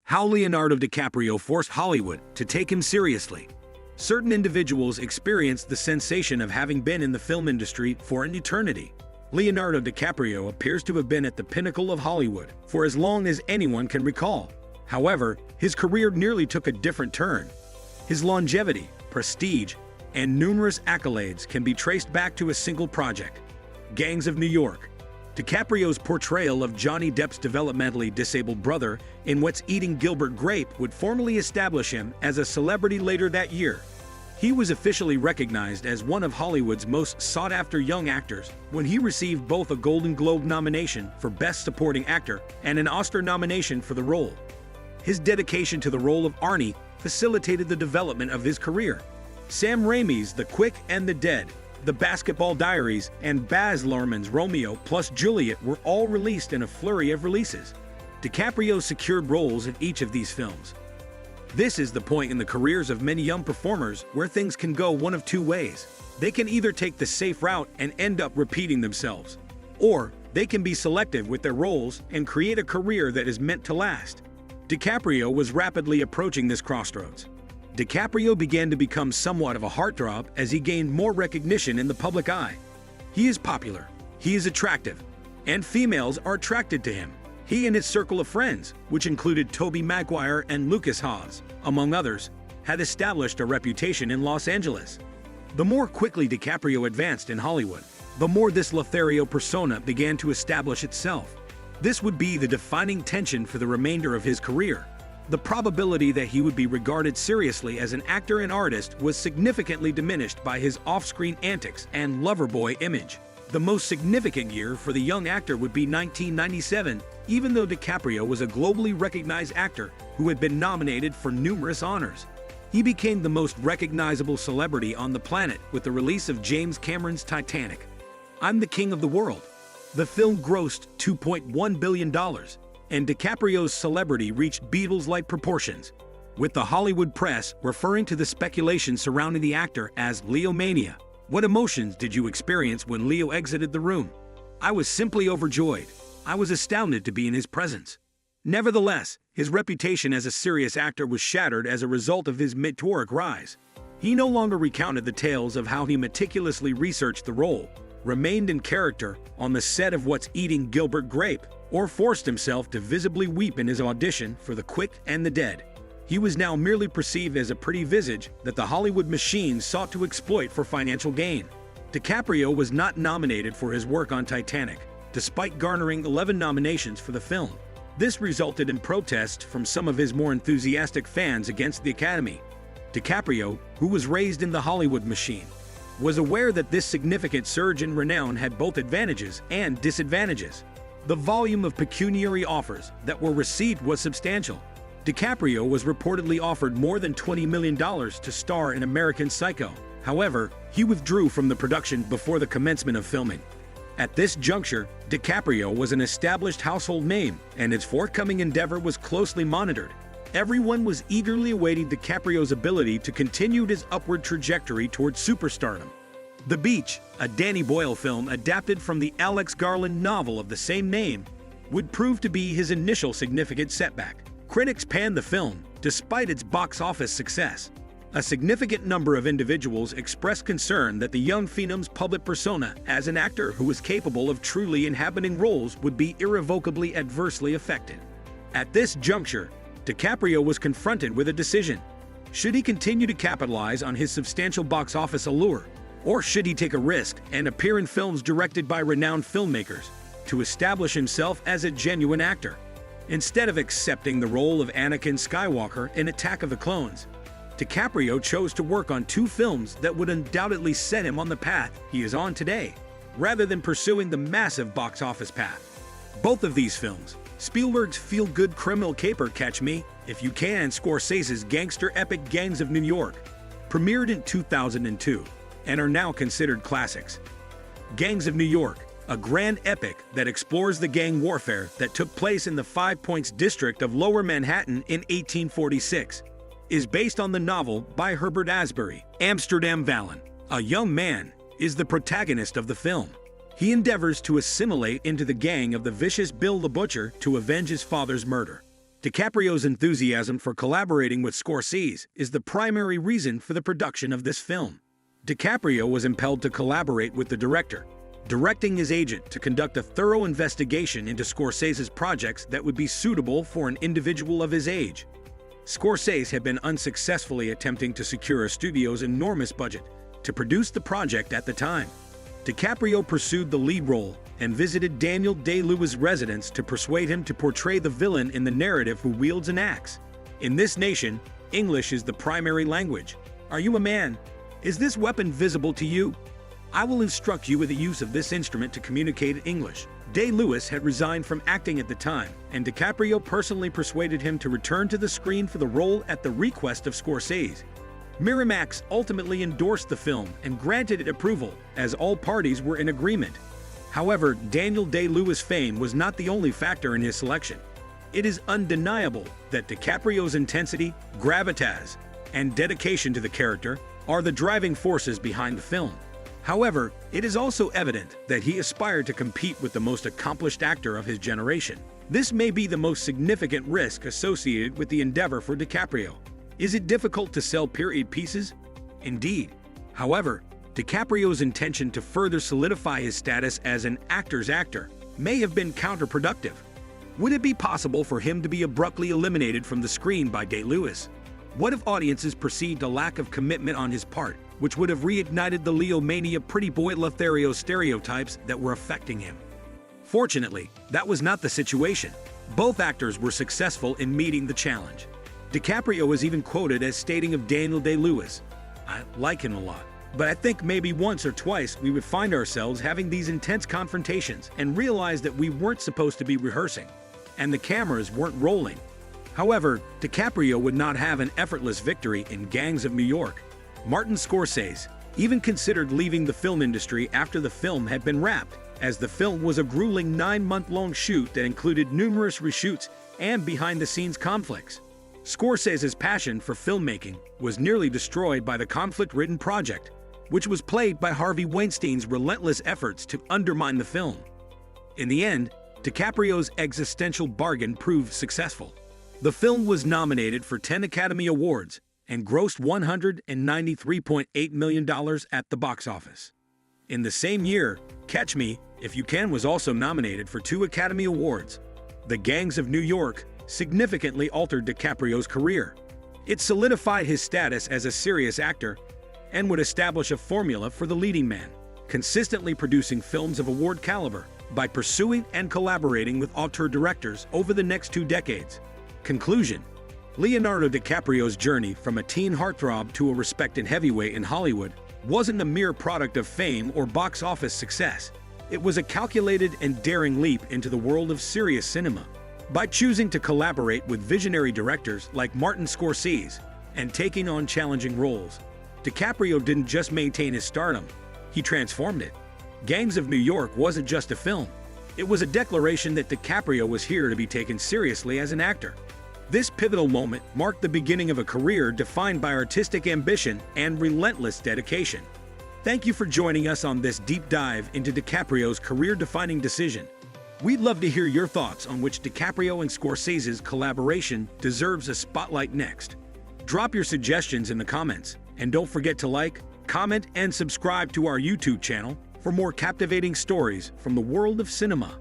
How Leonardo DiCaprio forced Hollywood to take him seriously. Certain individuals experience the sensation of having been in the film industry for an eternity. Leonardo DiCaprio appears to have been at the pinnacle of Hollywood for as long as anyone can recall. However, his career nearly took a different turn. His longevity, prestige, and numerous accolades can be traced back to a single project: Gangs of New York. DiCaprio's portrayal of Johnny Depp's developmentally disabled brother in What's Eating Gilbert Grape would formally establish him as a celebrity later that year. He was officially recognized as one of Hollywood's most sought-after young actors when he received both a Golden Globe nomination for Best Supporting Actor and an Oscar nomination for the role. His dedication to the role of Arnie facilitated the development of his career. Sam Raimi's The Quick and the Dead, The Basketball Diaries, and Baz Luhrmann's Romeo plus Juliet were all released in a flurry of releases. DiCaprio secured roles in each of these films. This is the point in the careers of many young performers where things can go one of two ways. They can either take the safe route and end up repeating themselves, or they can be selective with their roles and create a career that is meant to last. DiCaprio was rapidly approaching this crossroads. DiCaprio began to become somewhat of a heartthrob as he gained more recognition in the public eye. He is popular, he is attractive, and females are attracted to him. He and his circle of friends, which included Tobey Maguire and Lucas Haas, among others, had established a reputation in Los Angeles. The more quickly DiCaprio advanced in Hollywood, the more this Lothario persona began to establish itself. This would be the defining tension for the remainder of his career. The probability that he would be regarded seriously as an actor and artist was significantly diminished by his off-screen antics and loverboy image. The most significant year for the young actor would be 1997, even though DiCaprio was a globally recognized actor who had been nominated for numerous honors. He became the most recognizable celebrity on the planet with the release of James Cameron's Titanic. I'm the King of the World. The film grossed $2.1 billion, and DiCaprio's celebrity reached Beatles-like proportions, with the Hollywood press referring to the speculation surrounding the actor as Leomania. What emotions did you experience when Leo exited the room? I was simply overjoyed. I was astounded to be in his presence. Nevertheless, his reputation as a serious actor was shattered as a result of his meteoric rise. He no longer recounted the tales of how he meticulously researched the role, remained in character on the set of What's Eating Gilbert Grape, or forced himself to visibly weep in his audition for The Quick and the Dead. He was now merely perceived as a pretty visage that the Hollywood machine sought to exploit for financial gain. DiCaprio was not nominated for his work on Titanic, despite garnering 11 nominations for the film. This resulted in protests from some of his more enthusiastic fans against the Academy. DiCaprio, who was raised in the Hollywood machine, was aware that this significant surge in renown had both advantages and disadvantages. The volume of pecuniary offers that were received was substantial. DiCaprio was reportedly offered more than $20 million to star in American Psycho. However, he withdrew from the production before the commencement of filming. At this juncture, DiCaprio was an established household name, and his forthcoming endeavor was closely monitored. Everyone was eagerly awaiting DiCaprio's ability to continue his upward trajectory towards superstardom. The Beach, a Danny Boyle film adapted from the Alex Garland novel of the same name, would prove to be his initial significant setback. Critics panned the film, despite its box office success. A significant number of individuals expressed concern that the young phenom's public persona as an actor who was capable of truly inhabiting roles would be irrevocably adversely affected. At this juncture, DiCaprio was confronted with a decision. Should he continue to capitalize on his substantial box office allure, or should he take a risk and appear in films directed by renowned filmmakers to establish himself as a genuine actor? Instead of accepting the role of Anakin Skywalker in Attack of the Clones, DiCaprio chose to work on two films that would undoubtedly set him on the path he is on today, rather than pursuing the massive box office path. Both of these films, Spielberg's feel-good criminal caper Catch Me If You Can and Scorsese's gangster epic Gangs of New York, premiered in 2002 and are now considered classics. Gangs of New York, a grand epic that explores the gang warfare that took place in the Five Points district of Lower Manhattan in 1846, is based on the novel by Herbert Asbury. Amsterdam Valen, a young man, is the protagonist of the film. He endeavors to assimilate into the gang of the vicious Bill the Butcher to avenge his father's murder. DiCaprio's enthusiasm for collaborating with Scorsese is the primary reason for the production of this film. DiCaprio was impelled to collaborate with the director, directing his agent to conduct a thorough investigation into Scorsese's projects that would be suitable for an individual of his age. Scorsese had been unsuccessfully attempting to secure a studio's enormous budget to produce the project at the time. DiCaprio pursued the lead role and visited Daniel Day-Lewis' residence to persuade him to portray the villain in the narrative who wields an axe. In this nation, English is the primary language. Are you a man? Is this weapon visible to you? I will instruct you with the use of this instrument to communicate in English. Day-Lewis had resigned from acting at the time, and DiCaprio personally persuaded him to return to the screen for the role at the request of Scorsese. Miramax ultimately endorsed the film and granted it approval, as all parties were in agreement. However, Daniel Day-Lewis' fame was not the only factor in his selection. It is undeniable that DiCaprio's intensity, gravitas, and dedication to the character are the driving forces behind the film. However, it is also evident that he aspired to compete with the most accomplished actor of his generation. This may be the most significant risk associated with the endeavor for DiCaprio. Is it difficult to sell period pieces? Indeed. However, DiCaprio's intention to further solidify his status as an actor's actor may have been counterproductive. Would it be possible for him to be abruptly eliminated from the screen by Day-Lewis? What if audiences perceived a lack of commitment on his part, which would have reignited the Leo mania pretty boy Lothario stereotypes that were affecting him? Fortunately, that was not the situation. Both actors were successful in meeting the challenge. DiCaprio was even quoted as stating of Daniel Day-Lewis, "I like him a lot, but I think maybe once or twice we would find ourselves having these intense confrontations and realize that we weren't supposed to be rehearsing, and the cameras weren't rolling." However, DiCaprio would not have an effortless victory in Gangs of New York. Martin Scorsese even considered leaving the film industry after the film had been wrapped, as the film was a grueling 9-month-long shoot that included numerous reshoots and behind-the-scenes conflicts. Scorsese's passion for filmmaking was nearly destroyed by the conflict-ridden project, which was plagued by Harvey Weinstein's relentless efforts to undermine the film. In the end, DiCaprio's existential bargain proved successful. The film was nominated for 10 Academy Awards and grossed $193.8 million at the box office. In the same year, Catch Me If You Can was also nominated for 2 Academy Awards. The Gangs of New York significantly altered DiCaprio's career. It solidified his status as a serious actor and would establish a formula for the leading man, consistently producing films of award caliber by pursuing and collaborating with auteur directors over the next 2 decades. Conclusion: Leonardo DiCaprio's journey from a teen heartthrob to a respected heavyweight in Hollywood wasn't a mere product of fame or box office success. It was a calculated and daring leap into the world of serious cinema. By choosing to collaborate with visionary directors like Martin Scorsese and taking on challenging roles, DiCaprio didn't just maintain his stardom, he transformed it. Gangs of New York wasn't just a film. It was a declaration that DiCaprio was here to be taken seriously as an actor. This pivotal moment marked the beginning of a career defined by artistic ambition and relentless dedication. Thank you for joining us on this deep dive into DiCaprio's career-defining decision. We'd love to hear your thoughts on which DiCaprio and Scorsese's collaboration deserves a spotlight next. Drop your suggestions in the comments, and don't forget to like, comment, and subscribe to our YouTube channel for more captivating stories from the world of cinema.